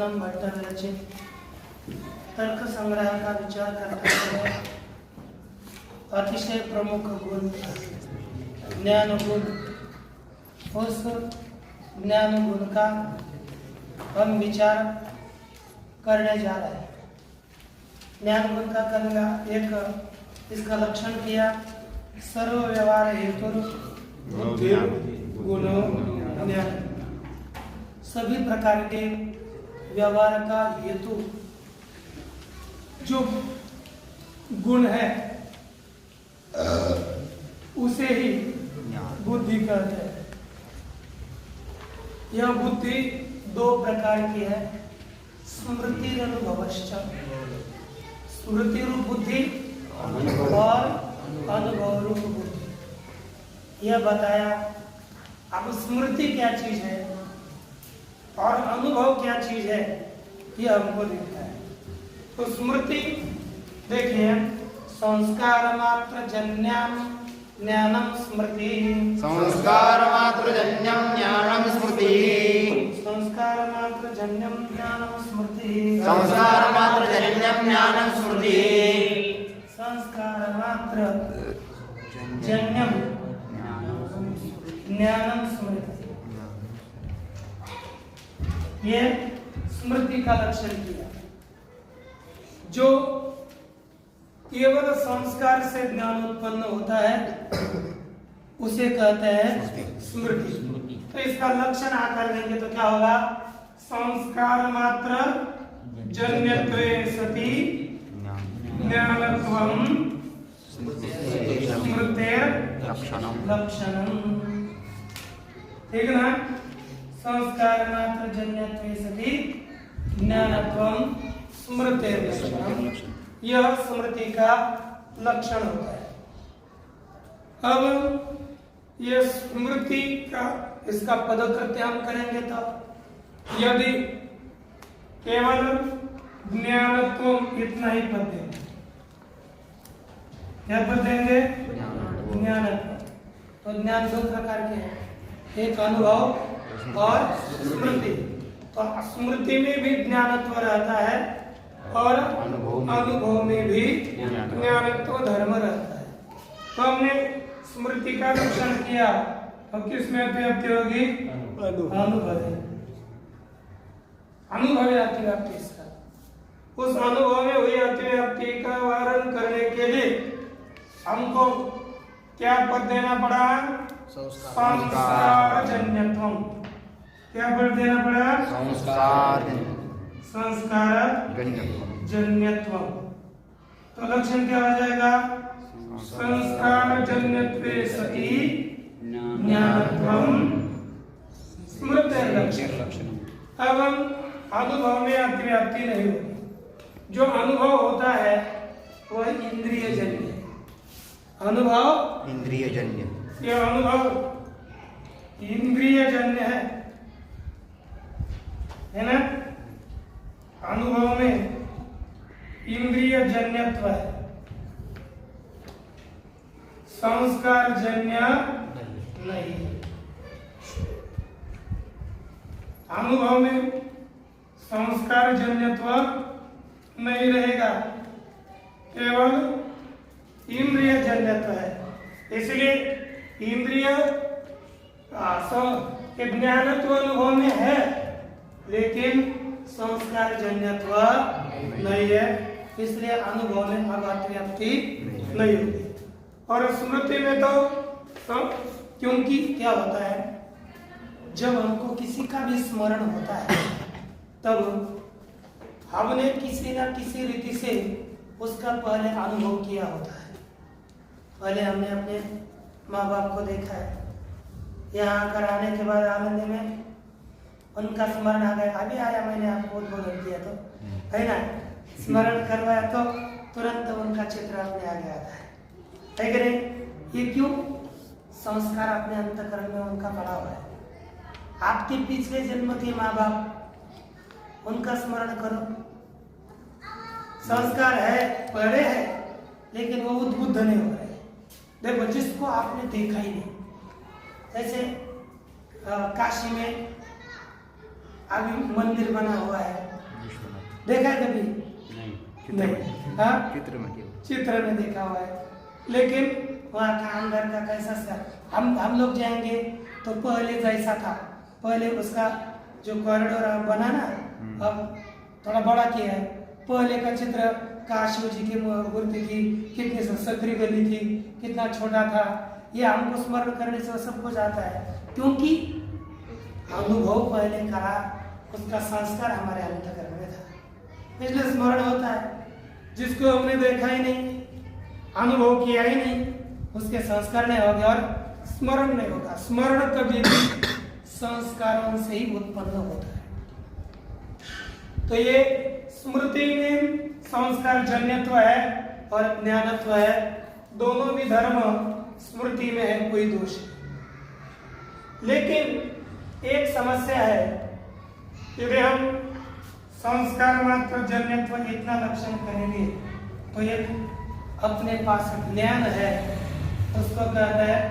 जन्म भट्ट रचित तर्क संग्रह का विचार करते हुए अतिशय प्रमुख गुण ज्ञान गुण, उस ज्ञान गुण का हम विचार करने जा रहे हैं। ज्ञान गुण का करना एक इसका लक्षण किया, सर्व व्यवहार हेतु गुणों ज्ञान। सभी प्रकार के व्यवहार का हेतु जो गुण है उसे ही बुद्धि कहते हैं। यह बुद्धि दो प्रकार की है, स्मृति अनुभवश्च, स्मृति रूप बुद्धि और अनुभव रूप बुद्धि। यह बताया। अब स्मृति क्या चीज है और अनुभव क्या चीज है, यह हमको दिखता है। तो स्मृति देखिए, संस्कार मात्र जन्यम ज्ञानम स्मृति, संस्कार मात्र जन्यम ज्ञानम स्मृति, संस्कार मात्र जन्यम ज्ञानम स्मृति, संस्कार मात्र जन्यम ज्ञानम स्मृति, संस्कार मात्र जन्यम ज्ञानम स्मृति। ये स्मृति का लक्षण किया। जो केवल संस्कार से ज्ञान उत्पन्न होता है उसे कहते हैं स्मृति। तो इसका लक्षण आकर लेंगे तो क्या होगा, संस्कार मात्र जन्यत्वे सति ज्ञानत्वं स्मृतेर लक्षणम। ठीक ना, संस्कार मात्र जन्यत्वे सति ज्ञानत्वं स्मृतेर लक्षणम, यह स्मृति का लक्षण होता है। अब यह स्मृति का इसका पदकृत्य हम करेंगे तो यदि केवल ज्ञानत्व इतना ही पद देंगे, क्या पद देंगे, ज्ञानत्व। तो ज्ञान दो प्रकार के हैं, एक अनुभव और स्मृति। तो स्मृति में भी ज्ञानत्व रहता है और अनुभव में भी ज्ञानत्व धर्म रहता है। तो हमने स्मृति का लक्षण किया, अब किस में अतिव्याप्ति होगी, अनुभव अतिव्याप्ति इसका। उस अनुभव में हुई अतिव्याप्ति का वारण करने के लिए हमको क्या पद देना पड़ा, संस्कार जन्यत्वम। क्या पद देना पड़ा, संस्कार जन्यत्वम। तो लक्षण क्या हो जाएगा, संस्कार जन्यत्वे सति ज्ञानत्वं स्मृतेर लक्षणम। अब हम अनुभव में अतिव्याप्ति नहीं होगी। जो अनुभव होता है वह इंद्रिय जन्य है। अनुभव इंद्रिय जन्य, यह अनुभव इंद्रिय जन्य है ना। अनुभव में इंद्रिय जन्यत्व है, संस्कार जन्य नहीं। अनुभव में संस्कार जन्यत्व नहीं रहेगा, केवल इंद्रिय जन्यत्व है। इसलिए इंद्रिय ज्ञानत्व अनुभव में है लेकिन संस्कार जन्यत्व नहीं है, इसलिए अनुभव में अब अतिव्याप्ति नहीं होगी। और स्मृति में तो क्योंकि क्या होता है, जब हमको किसी का भी स्मरण होता है तब हमने किसी न किसी रीति से उसका पहले अनुभव किया होता है। पहले हमने अपने माँ बाप को देखा है, यहाँ आकर आने के बाद आनंद में उनका स्मरण आ गया, अभी आया मैंने आपको उद्बोधन किया तो है ना, स्मरण करवाया तो तुरंत उनका चित्र अपने आगे आता है कि नहीं। ये क्यों, संस्कार अपने अंतःकरण में उनका पड़ा हुआ है। आपके पिछले जन्म के माँ बाप, उनका स्मरण करो। संस्कार है, पढ़े हैं, लेकिन वो उद्बुद्ध नहीं हो रहे। देखो, जिसको आपने देखा ही नहीं, जैसे काशी में अभी मंदिर बना हुआ है, देखा है कभी? नहीं। हाँ, चित्र में देखा हुआ है, लेकिन वहाँ का अंदर का कैसा सा हम लोग जाएंगे तो पहले जैसा था, पहले उसका जो कॉरिडोर बना ना, अब थोड़ा बड़ा किया है। पहले का चित्र काशी जी की मूर्ति की कितनी संकरी गली थी, कितना छोटा था, ये हमको स्मरण करने से सब कुछ आता है, क्योंकि अनुभव पहले करा, उसका संस्कार हमारे अंतःकरण में था, इसलिए स्मरण होता है। जिसको हमने देखा ही नहीं, अनुभव किया ही नहीं, उसके संस्कार नहीं होंगे और स्मरण नहीं होगा। स्मरण कभी भी संस्कारों से ही उत्पन्न होता है। तो ये स्मृति में संस्कार जन्यत्व है और ज्ञानत्व है, दोनों भी धर्म स्मृति में है, कोई दोष नहीं। लेकिन एक समस्या है, यदि हम संस्कार मात्र जन्यत्व इतना लक्षण करेंगे तो ये अपने पास ज्ञान है, उसको कहते हैं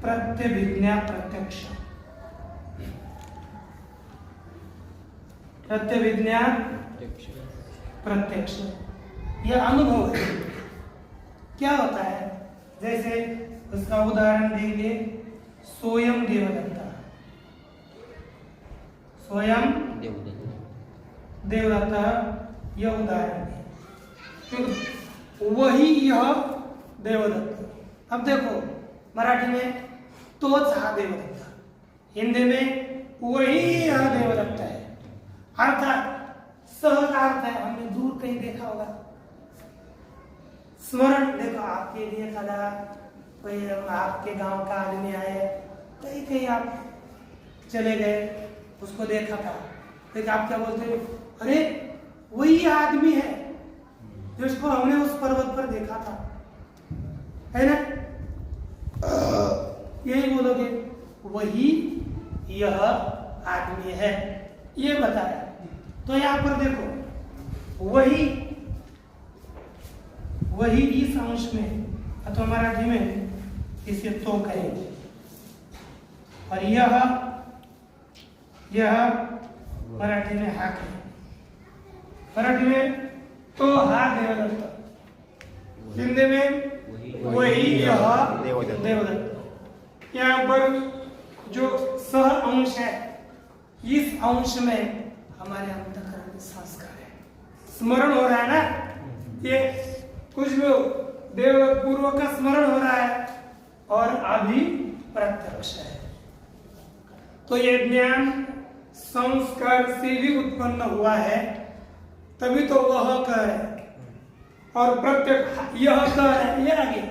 प्रत्यभिज्ञा प्रत्यक्ष। प्रत्यभिज्ञा प्रत्यक्ष यह अनुभव है। क्या होता है, जैसे उसका उदाहरण देंगे, स्वयं देवदत्ता, स्वयं देवदत्ता, यह उदाहरण है, क्योंकि वही यह देवदत्ता। अब देखो मराठी में तोच हा देवदत्ता, हिंदी में वही यह देवदत्ता है, अर्थात सहज अर्थ है, हमने दूर कहीं देखा होगा। स्मरण देखो, आपके लिए खड़ा कोई आपके गांव का आदमी आए, कहीं कहीं आप चले गए, उसको देखा था, लेकिन आप क्या बोलते हो, अरे वही आदमी है जिसको हमने उस पर्वत पर देखा था, है ना? यही बोलोगे, वही यह आदमी है, ये बताया। तो यहाँ पर देखो, वही इस अंश में अथवा मराठी में इसे तो कहेंगे, और यह मराठी में हा कहेंगे। मराठी में तो हा देवदत्त, हिंदी में वही यह देवदत्त। यहाँ पर जो सह अंश है, इस अंश में हमारे अंतःकरण में संस्कार है, स्मरण हो रहा है ना, ये कुछ भी देवदत्त पूर्व का स्मरण हो रहा है और अभी प्रत्यक्ष है। तो ये ज्ञान संस्कार से भी उत्पन्न हुआ है, तभी तो वह कह है, और प्रत्यक्ष यह कह है, ये आगे,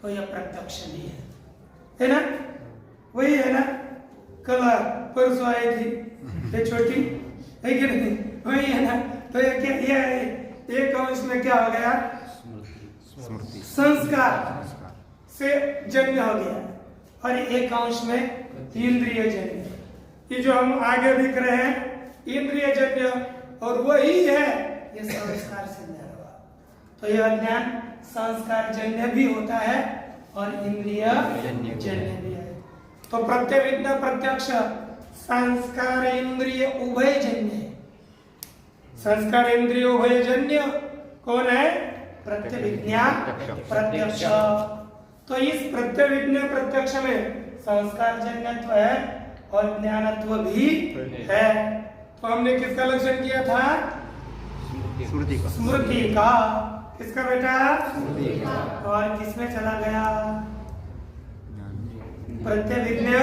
तो यह प्रत्यक्ष भी है ना? वही है ना, कल परसों आई थी ये छोटी, है कि नहीं? वही है ना? तो ये क्या, ये एक अंश में क्या हो गया, संस्कार से जन्य हो गया, और एक अंश में इंद्रिय जन्य। ये जो हम आगे दिख रहे हैं इंद्रिय जन्य, और वही है ये संस्कार से ज्ञान हुआ। तो यह ज्ञान संस्कार जन्य भी होता है और इंद्रिय जन्य भी है। तो प्रत्यभिज्ञा प्रत्यक्ष संस्कार इंद्रिय उभय जन्य है। संस्कार इंद्रिय उभय जन्य कौन है? प्रत्यभिज्ञा प्रत्यक्ष। तो इस प्रत्यभिज्ञा प्रत्यक्ष में संस्कार जन्यत्व है और ज्ञानत्व भी है। तो हमने किसका लक्षण किया था? स्मृति का। किसका बेटा? और किसमें चला गया? प्रत्यभिज्ञा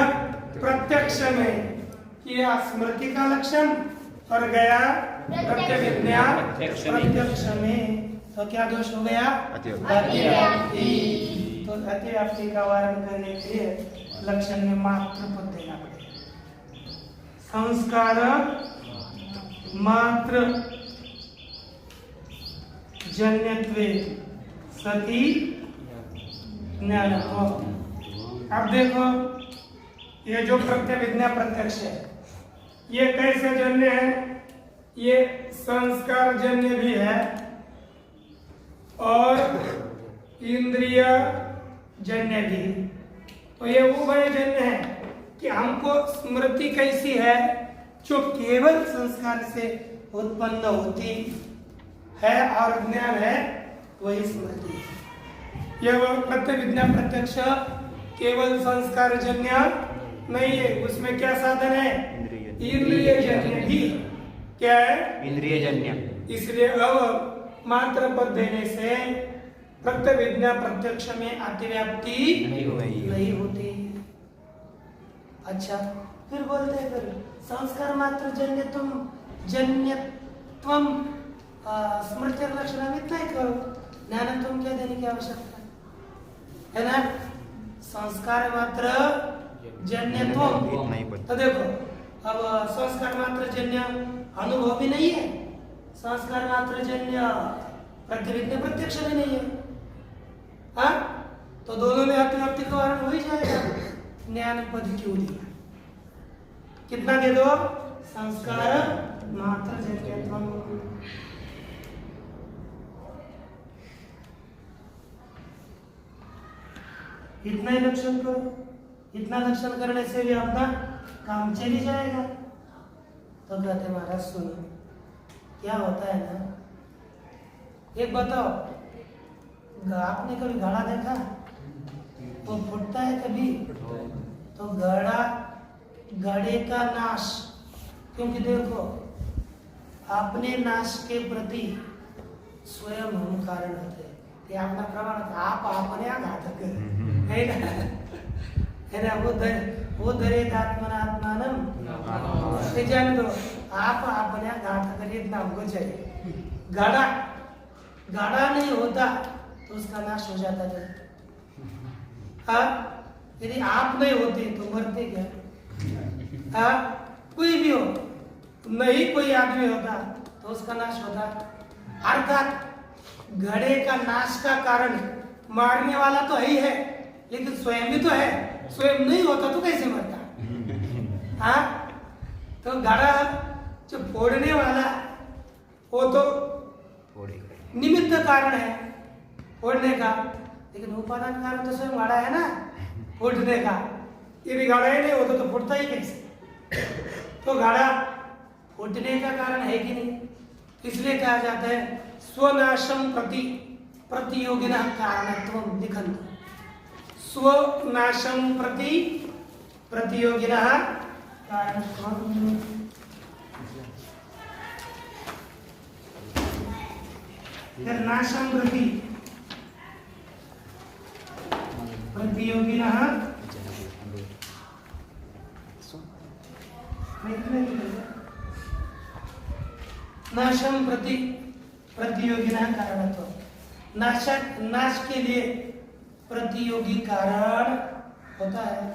प्रत्यक्ष में किया स्मृति का लक्षण और गया प्रत्यभिज्ञा प्रत्यक्ष में। तो क्या दोष हो गया? अतिव्याप्ति। तो अतिव्याप्ति का वारण करने के लिए लक्षण में मात्र पद देना पड़ेगा। संस्कार मात्र जन्यत्वे सति ज्ञानत्व। अब देखो ये जो प्रत्यभिज्ञा प्रत्यक्ष है ये कैसे जन्य है? ये संस्कार जन्य भी है और इंद्रिय जन्य भी। तो ये उभय जन्य है कि हमको स्मृति कैसी है जो केवल संस्कार से उत्पन्न होती है और ज्ञान है वही स्मृति है। यह प्रत्यभिज्ञा प्रत्यक्ष केवल संस्कार जन्य नहीं है, उसमें क्या साधन है? इंद्रिय जन्य भी। क्या है? इंद्रिय जन्य। इसलिए अब मात्र पद देने से प्रत्यभिज्ञा प्रत्यक्ष में अतिव्याप्ति नहीं होती। अच्छा, फिर बोलते हैं फिर संस्कार मात्र जन्यत्वम स्मृति लक्षण इतना ही करो, ज्ञानत्वम क्या देने की आवश्यकता है ना? संस्कार मात्र जन्यत्वम। तो देखो अब संस्कार मात्र जन्य अनुभव भी नहीं है, संस्कार मात्र जन्य प्रतिविज्ञा प्रत्यक्ष भी नहीं है। हाँ, तो दोनों में अतिव्याप्ति का कारण हो ही जाएगा। ज्ञान पद क्यों दिया? कितना दे दो? संस्कार मात्र जन्यत्वम। इतना ही लक्षण करो। इतना लक्षण करने से भी अपना काम चल ही जाएगा। तो कहते महाराज सुनो, क्या होता है ना, एक बताओ, आपने कभी घड़ा देखा? वो फूटता है कभी? तो घड़े का नाश, क्योंकि देखो अपने नाश के प्रति स्वयं हम कारण होते हैं। ये अपना प्रमाण, आप अपने घातक है ना? वो दरेत आत्मनात्मानम, जान दो आप अपने घातक, इतना हमको चाहिए। गाढ़ा नहीं होता तो उसका नाश हो जाता है। हाँ, यदि आप नहीं होते तो मरते क्या? हाँ, कोई भी हो, नहीं कोई आदमी होता तो उसका नाश होता। अर्थात घड़े का नाश का कारण मारने वाला तो है ही है, लेकिन स्वयं भी तो है। स्वयं नहीं होता तो कैसे मरता? हाँ, तो घड़ा जो फोड़ने वाला वो तो निमित्त कारण है फोड़ने का, लेकिन उपादान कारण तो स्वयं घड़ा है ना फूटने का। यदि घड़ा ही नहीं होता तो फूटता ही कैसे? तो घड़ा फूटने का कारण है कि नहीं? इसलिए कहा जाता है स्वनाशम प्रति प्रतियोगिना कारणत्वम लिखन्तु। स्वनाशम प्रति प्रतियोगिना कारणत्वम। फिर नाशम प्रति प्रतियोगिना नाशम प्रति प्रतियोगिना कारणत्व। नाश के लिए प्रतियोगी कारण होता है।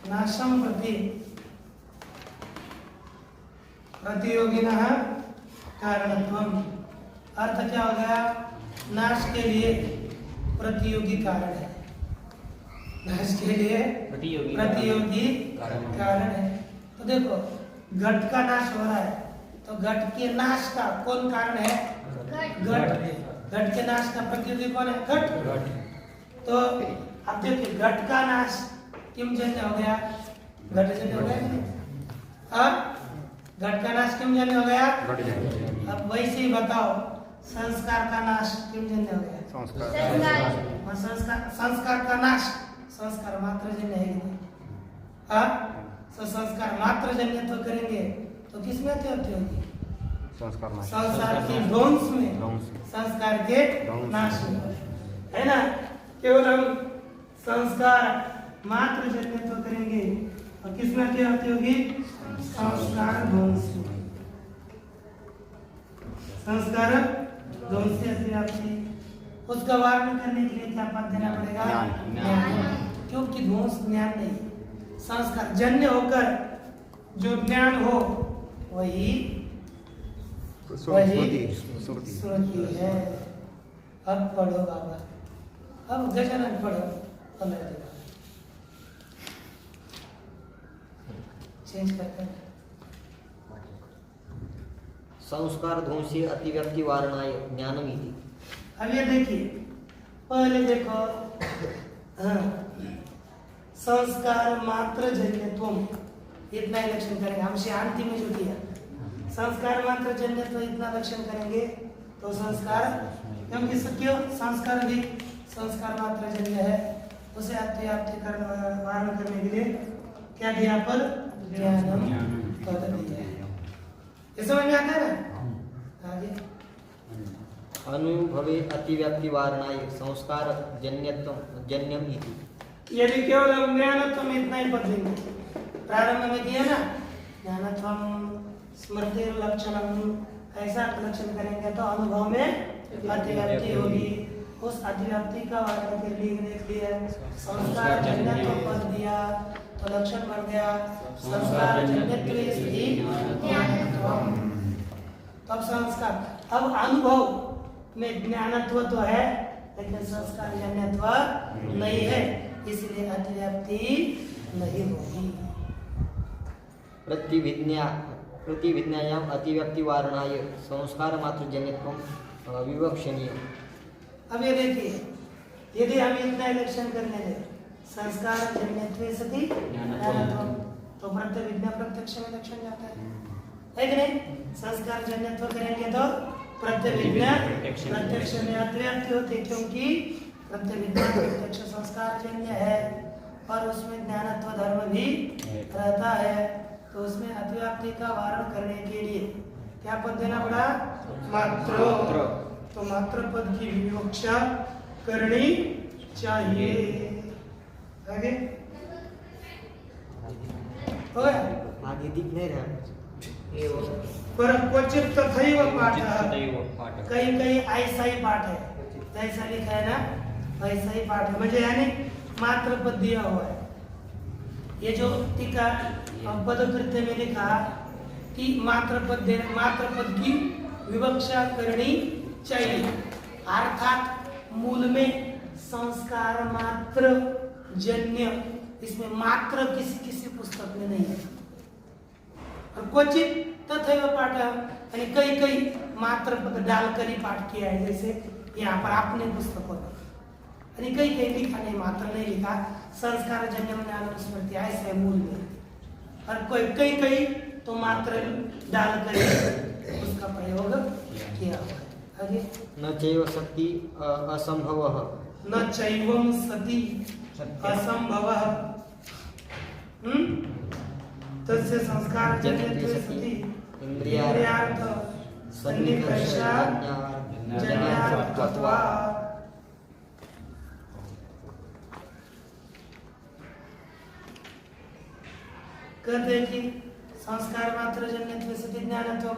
नाशम प्रति प्रतियोगिना कारणत्वम। अर्थ क्या हो गया? नाश के लिए प्रतियोगी कारण है। नाश के लिए प्रतियोगी कारण है। तो देखो घट का नाश हो रहा है, तो घट के नाश का कौन कारण है? घट के नाश का प्रतियोगी कौन है? घट। तो अब देखिए घट का नाश किम जन्य हो गया? घट जन्य हो गया। अब घट का नाश किम जन्य हो गया? अब वैसे ही बताओ संस्कार का नाश किम जन्य हो गया? संस्कार का नाश संस्कार मात्र जन्य है कि नहीं? तो संस्कार मात्र जन्य तो करेंगे तो किसमें अतिव्याप्ति होगी? संस्कार के ध्वंस में, संस्कार के नाश में, है ना? केवल हम संस्कार मात्र जन्य तो करेंगे और किसमें अतिव्याप्ति होगी? संस्कार ध्वंस में। संस्कार ध्वंस से अतिव्याप्ति, उसका वारण करने के लिए क्या पद देना पड़ेगा? ज्ञान। क्योंकि ध्वंस ज्ञान नहीं, संस्कार जन्य होकर जो ज्ञान हो वही श्रुति है। अब पढ़ो बाबा, अब गजानन पढ़ो, 15 दिन चेंज करते हैं। संस्कार ध्वंसी अतिव्याप्ति वारणाय ज्ञानमिति। अब ये देखिए, पहले देखो हाँ, संस्कार मात्र जन्यत्वम, इतना ही लक्षण करेंगे। हमसे अंतिम में जो दिया संस्कार मात्र जन्यत्व, इतना लक्षण करेंगे तो संस्कार, क्योंकि क्यों संस्कार भी संस्कार मात्र जन्य है, उसे अत्याप्ति वारण करने के लिए क्या दिया? पर ज्ञानम पद दिया है। ये समझ में आता है ना? आगे अनुभवे अतिव्याप्ति वारणाय संस्कार जन्यम इति। यदि केवल ज्ञानत्वम इतना ही पद लेंगे, प्रारंभ में दिया ना ज्ञानत्वम स्मृति लक्षणम, ऐसा लक्षण करेंगे तो अनुभव में अतिव्याप्ति होगी। उस अतिव्याप्ति का वर्णन के लिए देख लिया, संस्कार जन्यत्व पद दिया तो लक्षण बन गया संस्कार जन्यत्व स्थिति ज्ञानत्वम। तब संस्कार, अब अनुभव में ज्ञानत्व तो है लेकिन संस्कार जन्यत्व नहीं है, इसलिए अतिव्याप्ति नहीं होगी। प्रतिविज्ञायाम अतिव्याप्ति वारणाय संस्कार मात्र जन्यत्वम विवक्षणीय। अब ये देखिए, यदि हम इतना लक्षण करने दें संस्कार जन्यत्वे सति ज्ञानत्वम, तो प्रतिविज्ञा प्रत्यक्ष में लक्षण जाता है कि नहीं? संस्कार जन्यत्व करेंगे तो प्रतिविज्ञा प्रत्यक्ष में अतिव्याप्ति होती, क्योंकि प्रतिविज्ञा प्रत्यक्ष संस्कार जन्य है और उसमें ज्ञानत्व धर्म भी रहता है, तो उसमें अतिव्याप्ति का वारण करने के लिए क्या पद देना पड़ा? मात्र। तो मात्र पद की विवक्षा करनी चाहिए। आगे हो गया? आगे दिख नहीं रहा। पर क्वचित तथैव पाठः, कहीं कहीं ऐसा ही पाठ है, जैसा लिखा है ना वैसा ही पाठ है, म्हणजे यानी मात्र पद दिया हुआ है। ये जो टीका पदकृत्य में लिखा कि मात्र पद की विवक्षा करनी चाहिए, अर्थात मूल में संस्कार मात्र जन्य, इसमें मात्र किसी पुस्तक में नहीं है। और क्वचित तथैव पाठ, यानी कई कई मात्र पद डालकर ही पाठ किया है, जैसे यहाँ पर आपने पुस्तकों में, यानी कई कई लिखा नहीं, मात्र नहीं लिखा, संस्कार जन्यम ज्ञानम स्मृति ऐसे मूल में, और कई कई तो मात्र डालकर उसका प्रयोग किया हुआ है। आगे न चैव सति असंभवः, न चैवम सति असंभवः, तस्य संस्कार जन्यत्वे सति इंद्रियार्थ सन्निकर्षात् जन्यार्थत्वात्। कहते हैं कि संस्कार मात्र जन्यत्व सति ज्ञानत्व,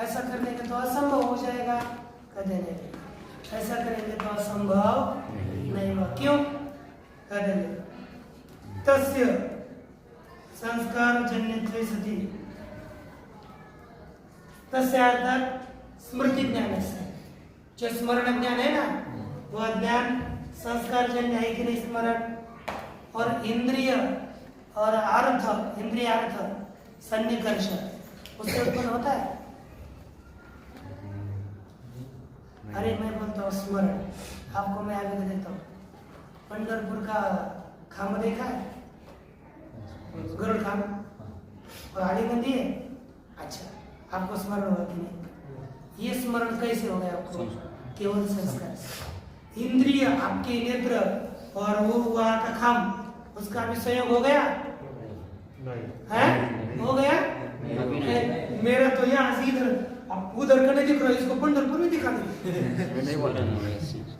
ऐसा करने के तो असंभव हो जाएगा, कहते नहीं, ऐसा करेंगे तो असंभव नहीं हुआ। क्यों? कहते हैं तस्य संस्कार जन्यत्वे सति, तस्य अर्थात स्मृति ज्ञान से, जो स्मरण ज्ञान है ना वह ज्ञान संस्कार जन्य है कि नहीं? स्मरण और इंद्रिय और अर्थ, इंद्रिय अर्थ सन्निकर्ष उससे उत्पन्न होता है। अरे मैं बोलता हूँ स्मरण, आपको मैं आगे देता हूँ, पंढरपुर का खाम देखा है? गरुड़ खाम और आड़ी नदी है। अच्छा, आपको स्मरण होगा कि नहीं? ये स्मरण कैसे हो गया आपको? केवल संस्कार से। इंद्रिय आपके नेत्र और वो वहाँ का खाम, उसका भी संयोग हो गया है? हो गया? मेरा तो यहाँ से इधर, आप उधर का नहीं दिख रहा, इसको पंढरपुर में दिखा दे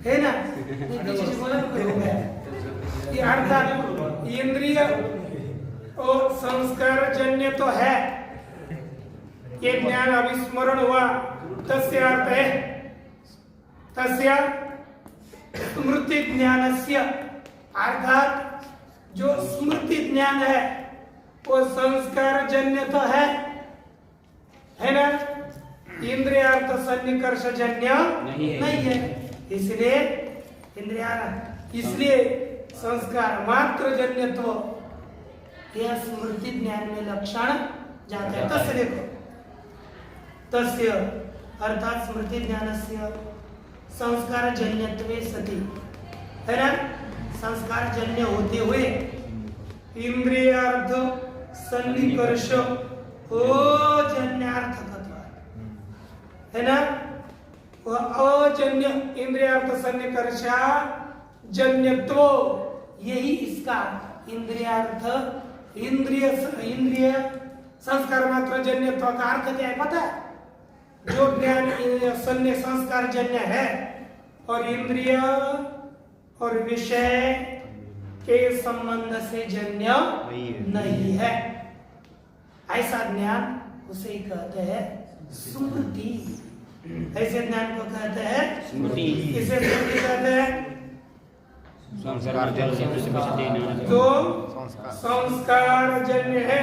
है ना? हो गया। ये अर्थात इंद्रिय और संस्कार जन्य तो है, ये ज्ञान अभिस्मरण हुआ, तस्य अर्थ है तस्य स्मृति ज्ञानस्य, अर्थात जो स्मृति ज्ञान है वो संस्कार जन्य तो है ना? इंद्रियार्थ सन्निकर्ष जन्य नहीं है, इसलिए इसलिए संस्कार मात्र जन्य तो यह स्मृति ज्ञान में लक्षण जाता है। तस्य देखो, तस्य अर्थात स्मृति ज्ञानस्य संस्कार जन्यत्वे सति, है ना? संस्कार जन्य होते हुए इंद्रियार्थ सन्निकर्ष अजन्यार्थकत्व है ना, वह अजन्य इंद्रियार्थ सन्निकर्षा जन्यत्व, यही इसका इंद्रियार्थ इंद्रिय संस्कार मात्र जन्यत्व का अर्थ क्या है पता है? जो ज्ञान सन्य संस्कार जन्य है और इंद्रिय और विषय के संबंध से जन्य नहीं है, ऐसा ज्ञान उसे कहते हैं स्मृति। ऐसे ज्ञान को कहते हैं स्मृति। इसे स्मृति कहते हैं संस्कार जन्य जो संस्कार जन्य है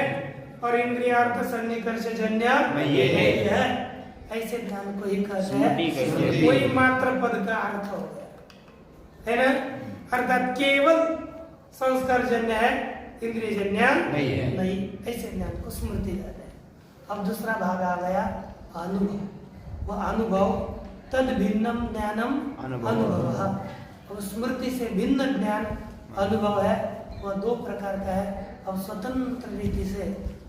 और इंद्रियार्थ सन्निकर्ष जन्य नहीं है। ऐसे ज्ञान को ही कहते स्मृति कहते हैं। हैं। कोई मात्र पद का अर्थ हो गया है ना, अर्थात केवल संस्कार जन्य है, इंद्रिय जन्य नहीं, ऐसे ज्ञान को स्मृति कहते हैं। अब दूसरा भाग आ गया अनुभव। वह अनुभव तद भिन्नम ज्ञानम अनुभव। अब स्मृति से भिन्न ज्ञान अनुभव है, वह दो प्रकार का है। अब स्वतंत्र रीति से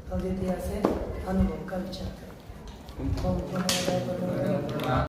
द्वितीय से अनुभव का विचार करें।